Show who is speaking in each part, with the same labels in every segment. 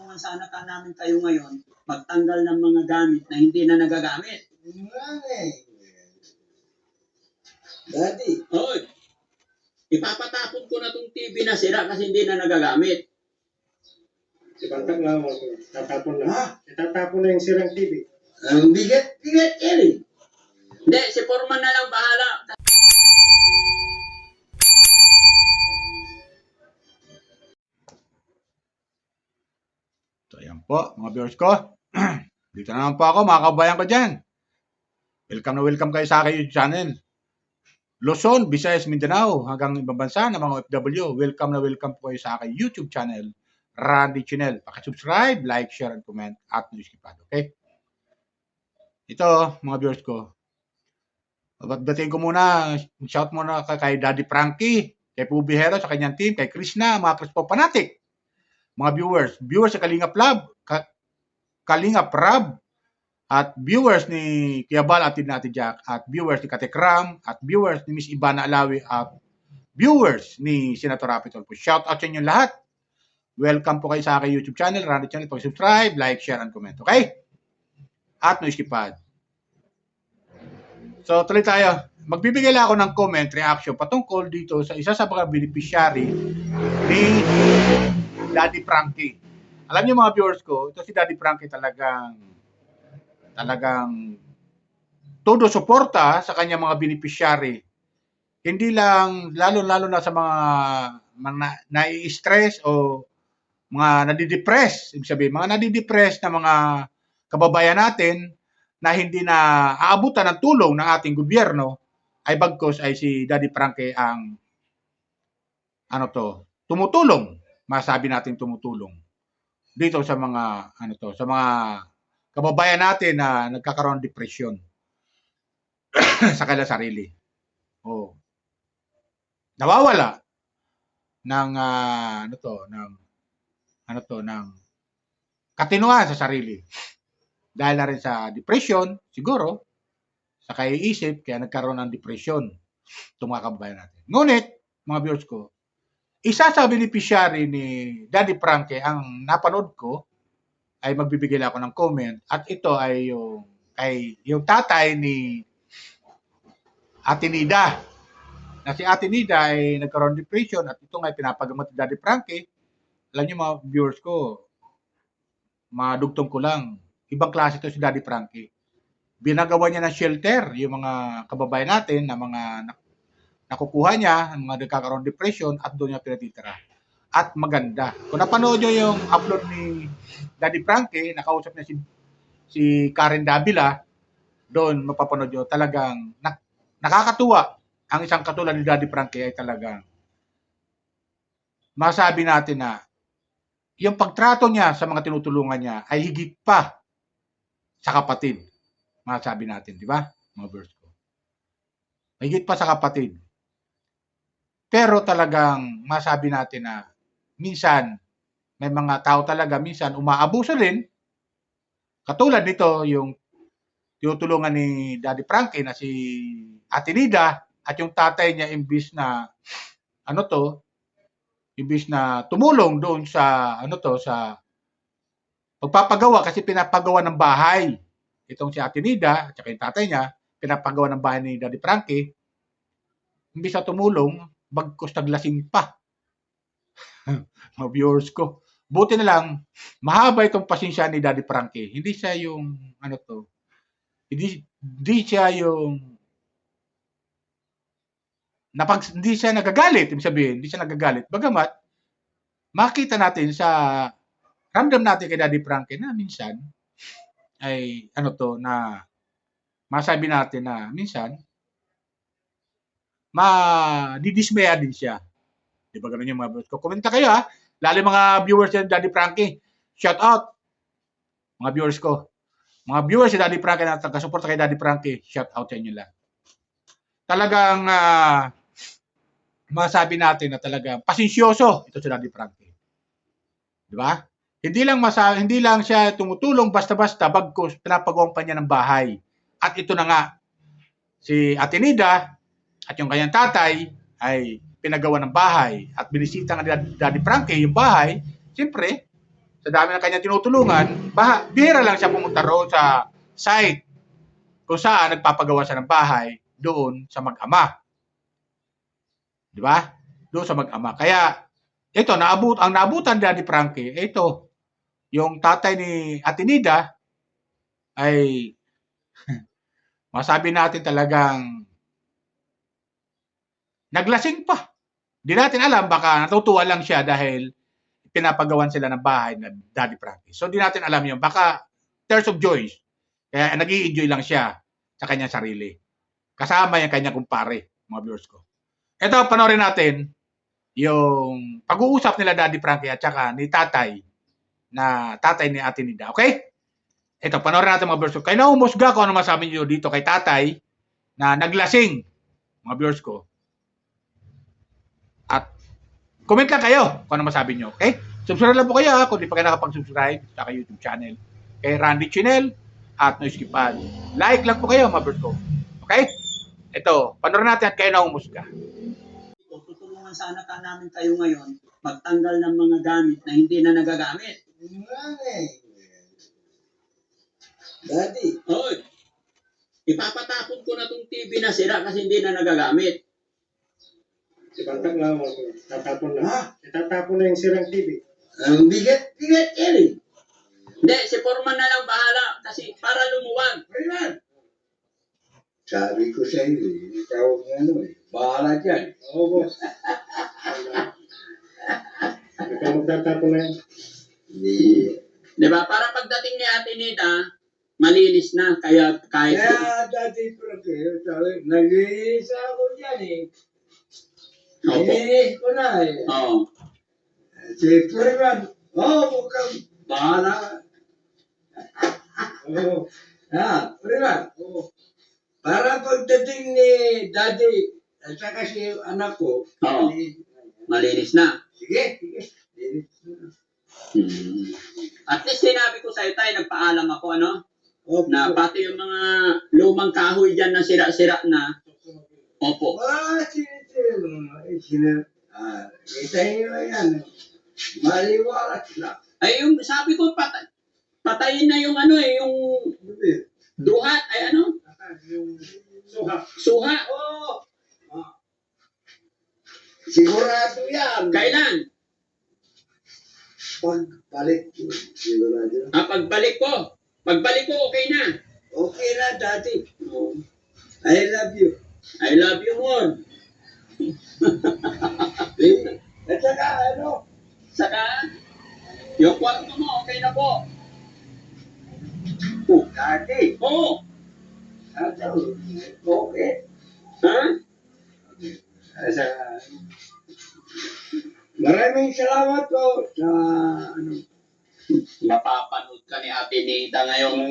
Speaker 1: Tutulungan sana ka namin kayo ngayon magtanggal ng mga gamit na hindi na nagagamit.
Speaker 2: Daddy.
Speaker 1: Hoy, ipapatapon ko na tong TV na sira kasi hindi na nagagamit.
Speaker 3: Ibantag na mo. Tatapon na. Itatapon na yung sirang TV.
Speaker 2: Ang bigat yan eh.
Speaker 1: Hindi, si Foreman na lang bahala.
Speaker 4: So, ayan po, mga viewers ko. Dito na naman po ako, mga kabayan ko dyan. Welcome na welcome kayo sa aking YouTube channel. Luzon, Visayas, Mindanao, hanggang ibang bansa na mga OFW. Welcome na welcome po kayo sa aking YouTube channel, Randy Channel. Pakisubscribe, like, share, and comment at nuskipad. Okay? Ito, mga viewers ko. Pagdating ko muna, shout muna kay Daddy Frankie, kay Pubihero sa kanyang team, kay Krishna, mga Krispo Fanatic. Mga viewers sa Kalingap Lab, Kalingap Rab, at viewers ni Kiabal at Ate Jack, at viewers ni Katekram, at viewers ni Miss Ibana Alawi, at viewers ni Senator Rapi Tulfo. Shout out sa inyo lahat. Welcome po kayo sa aking YouTube channel, Randy Channel. Pag-subscribe, like, share, and comment. Okay? At nuskipad. So, tuloy tayo. Magbibigay lang ako ng comment, reaction, patungkol dito sa isa sa mga beneficiary ni Daddy Frankie. Alam niyo mga viewers ko, ito si Daddy Frankie talagang todo suporta sa kanya mga beneficiary. Hindi lang, lalo na sa mga nai-stress o mga nadidepress. Ibig sabihin, mga nadidepress na mga kababayan natin na hindi na aabutan ng tulong ng ating gobyerno, ay bagkos ay si Daddy Frankie ang tumutulong. Masabi natin tumutulong dito sa mga sa mga kababayan natin na nagkakaroon ng depression sa kanilang sarili. Oh. Nawawala ng ng katinuan sa sarili. Dahil na rin sa depression, siguro, sa kaiisip, kaya nagkaroon ng depression itong mga kababayan natin. Ngunit, mga viewers ko, isa sa beneficiary ni Daddy Frankie ang napanood ko, ay magbibigay lang ako ng comment, at ito ay yung tatay ni Ate Nida. Na si Ate Nida ay nagkaroon ng depression at ito ay pinapagamot ni Daddy Frankie. Alam niyo mga viewers ko, madugtong ko lang, ibang klase ito si Daddy Frankie. Binagawa niya ng shelter yung mga kababayan natin na mga nakukuha niya, ang mga nagkakaroon ng depression at doon niya pinatitira. At maganda. Kung napanood niyo yung upload ni Daddy Frankie, nakausap niya si Karen Davila, doon mapapanood niyo talagang nakakatuwa. Ang isang katulad ni Daddy Frankie ay talagang masabi natin na yung pagtrato niya sa mga tinutulungan niya ay higit pa sa kapatid. Masabi natin, di ba? Mga verse ko. Higit pa sa kapatid. Pero talagang masabi natin na minsan, may mga tao talaga minsan umaabuso rin. Katulad nito, yung tinutulungan ni Daddy Frankie na si Ate Nida at yung tatay niya imbis na imbis na tumulong doon sa sa pagpapagawa kasi pinapagawa ng bahay. Itong si Ate Nida at saka yung tatay niya, pinapagawa ng bahay ni Daddy Frankie. Imbis na tumulong, bagkos naglasing pa. Mga viewers ko. Buti na lang, mahaba itong pasensya ni Daddy Frankie. Hindi siya yung, hindi siya yung, hindi siya nagagalit, ibig sabihin, hindi siya nagagalit. Bagamat, makita natin ramdam natin kay Daddy Frankie na minsan, ay, na, masabi natin na minsan, madidismaya din siya. Di ba ganun yung mga viewers ko? Komenta kayo ha. Lalo mga viewers ni Daddy Frankie. Shout out. Mga viewers ko. Mga viewers si Daddy Frankie na taga-support kay Daddy Frankie. Shout out sa inyo lang. Talagang masabi natin na talagang pasensyoso ito si Daddy Frankie. Di ba? Hindi lang siya tumutulong basta-basta bagkus pinapagawang pa niya ng bahay. At ito na nga, si Ate Nida at yung kanyang tatay ay pinagawa ng bahay at binisita nga ni Daddy Frankie yung bahay. Siyempre, sa dami ng kanyang tinutulungan, bihira lang siya pumunta roon sa site kung saan nagpapagawa siya ng bahay doon sa mag-ama. Di ba? Doon sa mag-ama. Kaya, ito, ang naabutan ni Daddy Frankie, ito, yung tatay ni Ate Nida ay masabi natin talagang naglasing pa. Di natin alam, baka natutuwa lang siya dahil pinapagawan sila ng bahay na Daddy Frankie. So, di natin alam yun. Baka tears of joy. Kaya nag-i-enjoy lang siya sa kanyang sarili. Kasama yung kanyang kumpare, mga viewers ko. Ito, panoorin natin yung pag-uusap nila Daddy Frankie at saka ni tatay ni Ate Nida. Okay? Ito, panoorin natin mga viewers ko. Kaya naumusga ko ano masabi niyo dito kay tatay na naglasing, mga viewers ko. At comment lang kayo kung ano masabi niyo. Okay? Subscribe lang po kayo kung di pa kayo nakapag-subscribe sa YouTube channel. Kay Randy Chinel at Noisy Pad. Like lang po kayo mga viewers ko. Okay? Ito, panoorin natin at kayo naumusga.
Speaker 1: Tutulungan sana ka namin kayo ngayon magtanggal ng mga gamit na hindi na nagagamit.
Speaker 2: Daddy,
Speaker 1: Hoy, ipapatapon ko na tong TV na sira kasi hindi na nagagamit.
Speaker 3: Ibantag lang ako. Tatapon na. Itatapon na yung sirang TV.
Speaker 2: ang bigat-bigat yan eh.
Speaker 1: Hindi, si Foreman na lang bahala kasi para lumuwag.
Speaker 2: Freeman! Sabi ko sa iyo, ikaw ang ano eh. Bahala dyan.
Speaker 3: Oo, boss. Ikaw magtatapon na yan.
Speaker 2: Hindi.
Speaker 1: Di ba? Para pagdating ni Ate Nida, malinis na. Kaya kahit...
Speaker 2: Kaya dati sabi, nag-iis ako dyan eh.
Speaker 1: Opo.
Speaker 2: Iniis ko na eh.
Speaker 1: Oo.
Speaker 2: Si Freeman, huwag kang bahala.
Speaker 3: Oo.
Speaker 2: Freeman,
Speaker 3: Oo.
Speaker 2: para pagdating ni Daddy, at saka si anak ko,
Speaker 1: Oo. Malinis na.
Speaker 2: sige, linis na.
Speaker 1: At least sinabi ko sa'yo tayo, nagpaalam ako, ano?
Speaker 2: Opo.
Speaker 1: Na pati yung mga lumang kahoy dyan na sira-sira na. Opo.
Speaker 2: Kita nyo yan. Maliwalas lang.
Speaker 1: Ay, yung sabi ko, patayin na yung ano eh, yung duhat, ay ano?
Speaker 3: Suha.
Speaker 1: Suha.
Speaker 2: Oo. Sigurado yan.
Speaker 1: Kailan?
Speaker 2: Pagbalik ko. Sigurado.
Speaker 1: Pagbalik ko. Pagbalik ko, okay na.
Speaker 2: Okay na, Daddy. I love you.
Speaker 1: I love you more.
Speaker 2: At saka, ano?
Speaker 1: Saka, yung kwarto mo, okay na po.
Speaker 2: Daddy.
Speaker 1: Oo.
Speaker 2: Ano? Okay.
Speaker 1: Ha?
Speaker 2: At saka, maraming salamat po sa, ano,
Speaker 1: Mapapanood ka ni Ate Nida ngayon.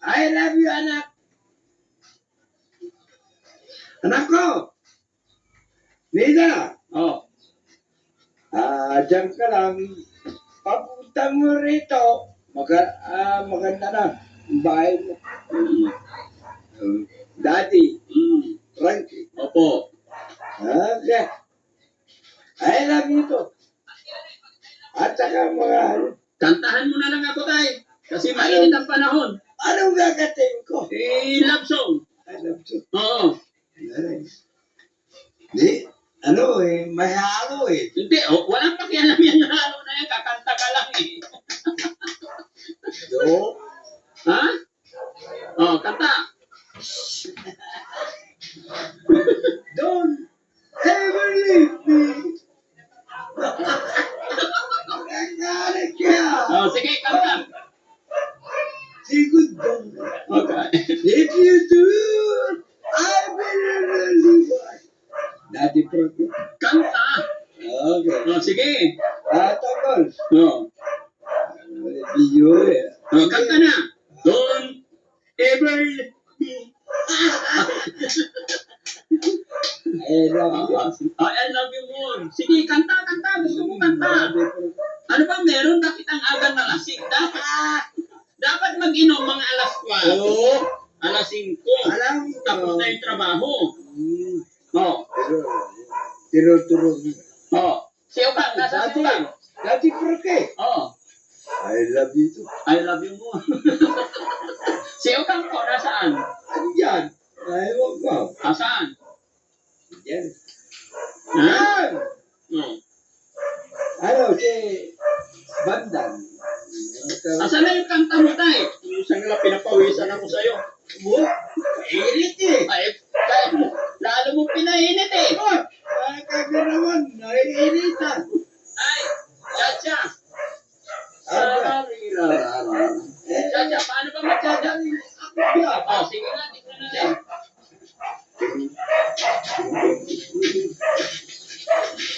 Speaker 2: I love you, anak. Anak ko. Nida.
Speaker 1: Oh.
Speaker 2: Diyan ka lang. Papunta mo rito. Maganda na. Ang bahay mo. Daddy. Frankie.
Speaker 1: Opo.
Speaker 2: Okay. I love you to. At saka mga,
Speaker 1: Kantahan mo na lang ako, tay. Kasi mainit ang panahon.
Speaker 2: anong gagatin ko?
Speaker 1: Love song.
Speaker 2: I love you.
Speaker 1: Oo.
Speaker 2: Di, ano eh, may halo eh.
Speaker 1: Hindi, walang pakialam yan na ano na yan. Kakanta ka lang eh.
Speaker 2: So,
Speaker 1: Ha? Kanta.
Speaker 2: don't ever leave me. Nagalit ka.
Speaker 1: Sige, kanta.
Speaker 2: Say goodbye.
Speaker 1: Okay.
Speaker 2: If you do, I will really want. Daddy Frankie.
Speaker 1: Kanta.
Speaker 2: Okay.
Speaker 1: Sige.
Speaker 2: Tagol.
Speaker 1: Oh.
Speaker 2: Video eh.
Speaker 1: Kanta na. Don't ever be.
Speaker 2: I love you.
Speaker 1: I love you more. Sige, kanta. Gusto mo kanta. Ano ba meron? Bakit ang aga na lasing? Dapat mag-inom mga alas 4.
Speaker 2: Oo.
Speaker 1: Alas 5.
Speaker 2: Alam mo.
Speaker 1: Tapos na yung trabaho. Oh.
Speaker 2: Tiro-turo.
Speaker 1: Oh. Si Obang, nasa si Obang?
Speaker 2: Daddy Frankie.
Speaker 1: Oh,
Speaker 2: I love you too.
Speaker 1: I love you mo. Si Ocampo, nasaan?
Speaker 2: Ano yan? Ewan ko.
Speaker 1: Nasaan?
Speaker 2: Yan.
Speaker 1: Ha?
Speaker 2: Yan!
Speaker 1: Hmm.
Speaker 2: Ano, si Bandan.
Speaker 1: Nasaan na yung kanta mo, tay? Isang nga pinapawisan ako sa'yo.
Speaker 2: Mo? Init eh.
Speaker 1: Ay, tay, lalo mo pinainit eh.
Speaker 2: Oh, kami naman, naiinitan.
Speaker 1: Ay, Chacha.
Speaker 2: Ah,
Speaker 1: Chacha, paano ba mag-chacha? Oh, sige nga, tignan natin.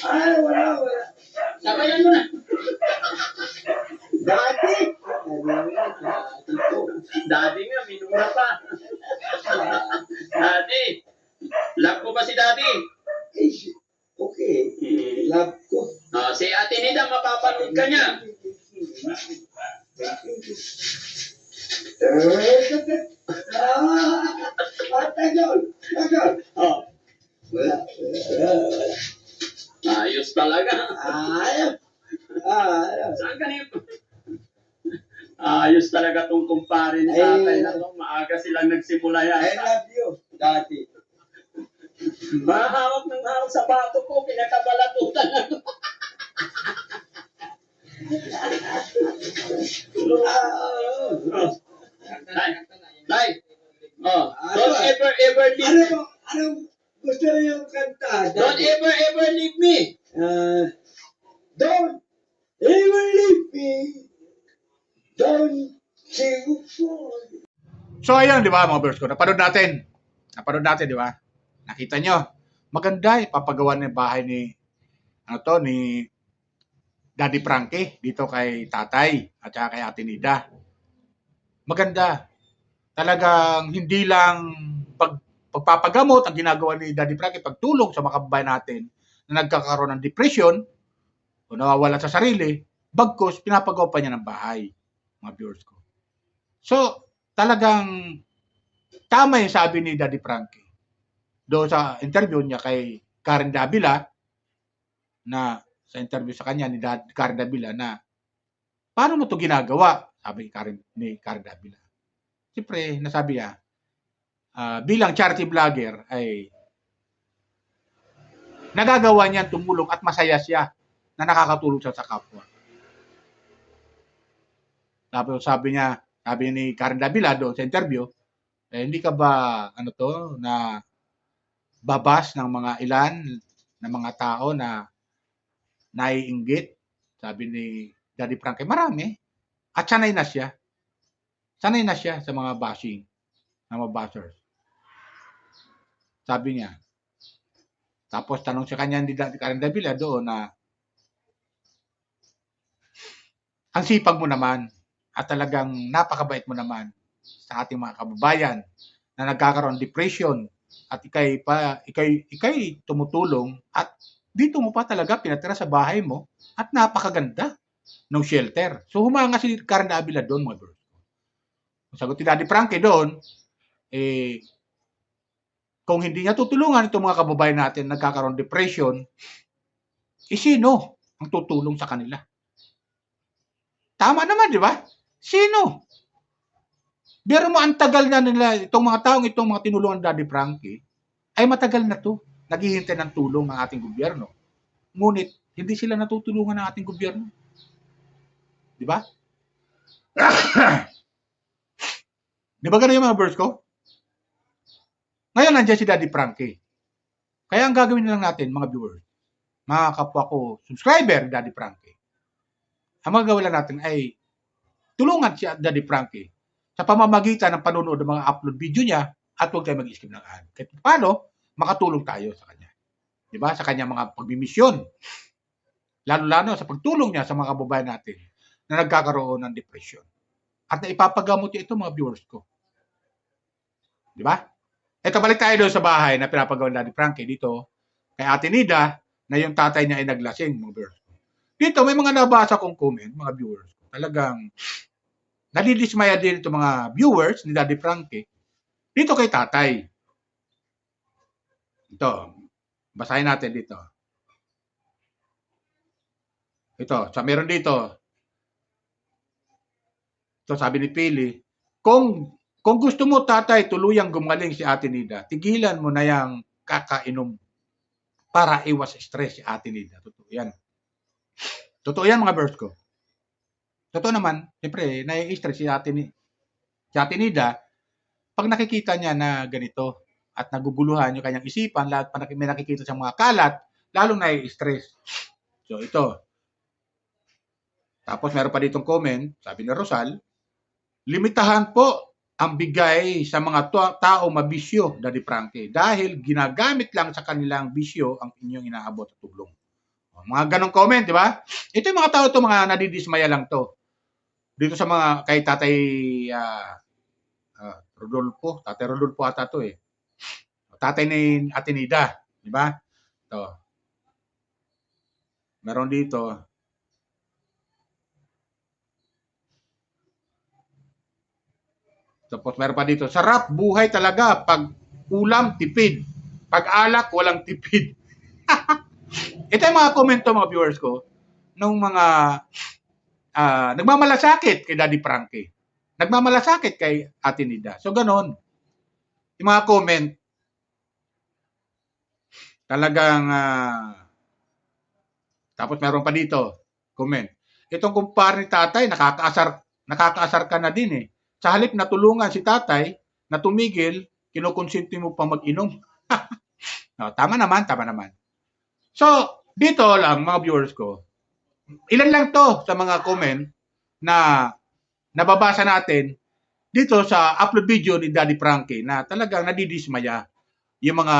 Speaker 2: Ay, wala.
Speaker 1: Sabayan mo na.
Speaker 2: Dati.
Speaker 1: Daddy nga, minura pa. Daddy. Love mo ba si Daddy?
Speaker 2: Okay. Love ko.
Speaker 1: Si Ate Nida, mapapanood ka niya.
Speaker 2: Tagal.
Speaker 1: Oh,
Speaker 2: Wala.
Speaker 1: ayos talaga.
Speaker 2: Ayaw.
Speaker 1: Saan ka niyo? Ayos talaga tong kumpare ni tatay na to. Maaga silang nagsimula yan.
Speaker 2: I love you, Daddy.
Speaker 1: Mahawak ng hawak sa bato ko, pinakabalatutan ako. Tay, don't ever leave me.
Speaker 2: Anong gusto yung kanta?
Speaker 1: Don't ever leave me.
Speaker 2: Don't ever leave me. Don't you fall.
Speaker 4: So ayun, di ba mga viewers ko, napanood natin, di ba? Nakita nyo, maganda ipapagawa ng bahay ni, ni Daddy Frankie dito kay tatay at saka kay Ate Nida. Maganda. Talagang hindi lang pagpapagamot ang ginagawa ni Daddy Frankie, pagtulong sa mga kababayan natin na nagkakaroon ng depression o nawawalan sa sarili, bagkus pinapagawa pa niya ng bahay, mga viewers ko. So, talagang tama yung sabi ni Daddy Frankie doon sa interview niya kay Karen Davila, na sa interview sa kanya ni Karen Davila na paano mo to ginagawa? Sabi ni Karen Davila. Siyempre, nasabi niya, bilang charity vlogger ay nagagawa niya tumulong at masaya siya na nakakatulong siya sa kapwa. Tapos sabi ni Karen Davila doon sa interview, hindi ka ba na babas ng mga ilan na mga tao na naiinggit? Sabi ni Daddy Frankie, marami. At sanay na siya. Sanay na siya sa mga bashing, ng mga bashers. Sabi niya. Tapos tanong sa kanya ni Karen Davila doon na ang sipag mo naman at talagang napakabait mo naman sa ating mga kababayan na nagkakaroon ng depression at ikay tumutulong at dito mo pa talaga pinatira sa bahay mo at napakaganda ng shelter. So humanga si Karen Davila doon, mga bro. Sagot ni Daddy Frankie doon, kung hindi niya tutulungan itong mga kababayan natin nagkakaroon ng depression, sino ang tutulong sa kanila? Tama naman, di ba? Sino? Pero mo ang tagal na nila, itong mga tinulungan ni Daddy Frankie, ay matagal na to. Naghihintay ng tulong ng ating gobyerno. Ngunit, hindi sila natutulungan ng ating gobyerno. Di ba? Di ba ganun yung mga verse ko? Ngayon, nandiyan si Daddy Frankie. Kaya ang gagawin na lang natin, mga viewers, mga kapwa ko, subscriber, Daddy Frankie, ang magagawa lang natin ay tulungan si Daddy Frankie sa pamamagitan ng panonood ng mga upload video niya at huwag tayo mag-skip ng ad. Kahit paano, makatulong tayo sa kanya. Di ba? Sa kanya mga pagmimisyon. Lalo-lalo sa pagtulong niya sa mga kababayan natin na nagkakaroon ng depression. At na ipapagamot niya ito, mga viewers ko. Di ba? Ito, balik tayo doon sa bahay na pinapagawa ni Daddy Frankie dito kay Ate Nida na yung tatay niya ay naglasing, mga viewers ko. Dito, may mga nabasa kong comment, mga viewers ko. Talagang nadidismaya din ito mga viewers ni Daddy Frankie dito kay tatay. Ito, basahin natin dito. Ito, sa meron dito, So sabi ni Pili, kung gusto mo tatay tuluyang gumaling si Ate Nida, tigilan mo na yang kakainom para iwas stress si Ate Nida. Totoo yan. Totoo yan mga viewers ko. Totoo naman, siyempre, nai-stress si Ate Nida pag nakikita niya na ganito at naguguluhan yung kanyang isipan, lahat pa may nakikita sa mga kalat, lalong nai-stress. So ito. Tapos meron pa ditong comment, sabi ni Rosal, limitahan po ang bigay sa mga tao mabisyo, Daddy Frankie, dahil ginagamit lang sa kanilang bisyo ang inyong inaabot at tulong. Mga ganong comment, di ba? Ito yung mga tao to, mga nadidismaya lang to. Dito sa mga kay Tatay Rodolfo, Tatay Rodolfo ata to eh. Tatay ni Ate Nida, di ba? Ito. Meron dito. Tapos meron pa dito, sarap buhay talaga pag ulam tipid, pag alak walang tipid. Ito yung mga komento mga viewers ko nung mga nagmamalasakit kay Daddy Frankie. Nagmamalasakit kay Ate Nida. So ganon. Yung mga comment talagang tapos meron pa dito comment. Itong kumpare ni tatay nakakaasar ka na din eh. Sa halip na tulungan si tatay na tumigil, kinukonsinti mo pa mag-inom. No, tama naman. So, dito lang mga viewers ko, ilan lang to sa mga comment na nababasa natin dito sa upload video ni Daddy Frankie na talagang nadidismaya yung mga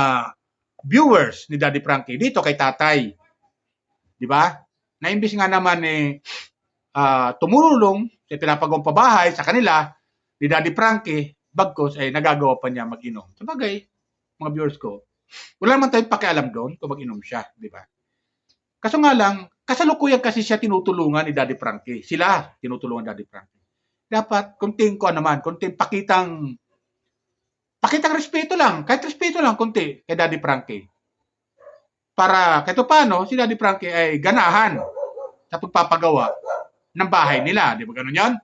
Speaker 4: viewers ni Daddy Frankie dito kay tatay. Di ba? Na imbis nga naman tumulong sa pinapagumpabahay sa kanila ni Daddy Frankie, bagkos ay nagagawa pa niya mag-inom. Sabagay, mga viewers ko, wala naman tayong pakialam doon kung mag-inom siya, di ba? Kaso nga lang, kasalukuyan kasi siya tinutulungan ni Daddy Frankie. Sila tinutulungan ni Daddy Frankie. Dapat, konting pakitang respeto lang, kahit respeto lang, konti, kay Daddy Frankie. Para, kahit paano, si Daddy Frankie ay ganahan sa pagpapagawa ng bahay nila. Di ba ganun yan?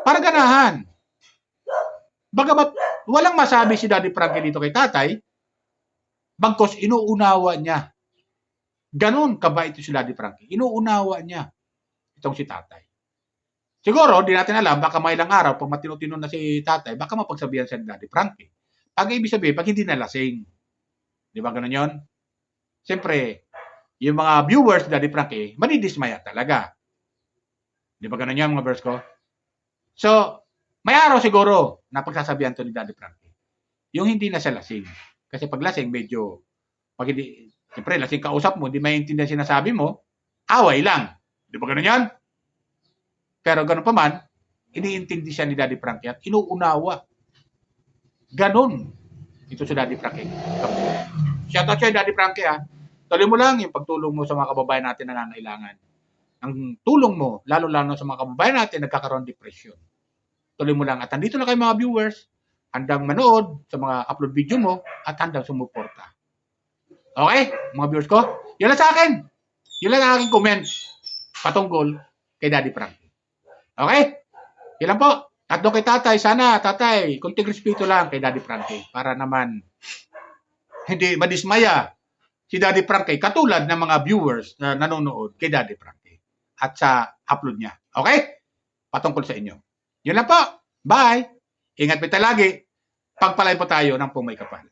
Speaker 4: Para ganahan. Bagamat walang masabi si Daddy Frankie dito kay tatay, bagkos inuunawa niya. Ganon kabait ito si Daddy Frankie. Inuunawa niya itong si tatay. Siguro, di natin alam, baka may ilang araw, pag matino-tino na si tatay, baka mapagsabihan siya ni Daddy Frankie. Pag ibig sabihin, pag hindi nalasing. Di ba ganon yun? Siyempre, yung mga viewers ni Daddy Frankie, manidismaya talaga. Di ba ganon yun, mga viewers ko? So, may araw siguro na pagsasabihan to ni Daddy Frankie. Yung hindi na siya lasing. Kasi pag lasing, medyo, pag hindi, siyempre, lasing kausap mo, hindi maintindihan sinasabi mo, away lang. Di ba ganun yan? Pero ganun pa man, iniintindi siya ni Daddy Frankie at inuunawa. Ganun. Ito si Daddy Frankie. Shoutout siya, Daddy Frankie ha. Tuloy mo lang yung pagtulong mo sa mga kababayan natin na nangangailangan. Ang tulong mo, lalo-lalo sa mga kababayan natin, nagkakaroon depression. Tuloy mo lang. At andito na kayo mga viewers, handang manood sa mga upload video mo at handang sumuporta. Okay? Mga viewers ko, yun lang sa akin. Yun lang ang aking comment patungkol kay Daddy Frankie. Okay? Yun lang po. At doon kay tatay, sana tatay, kunting respeto lang kay Daddy Frankie para naman hindi madismaya si Daddy Frankie katulad ng mga viewers na nanonood kay Daddy Frankie at sa upload niya. Okay? Patungkol sa inyo. Yun lang po. Bye! Ingat po tayo lagi. Pagpalain po tayo ng pumay kapal.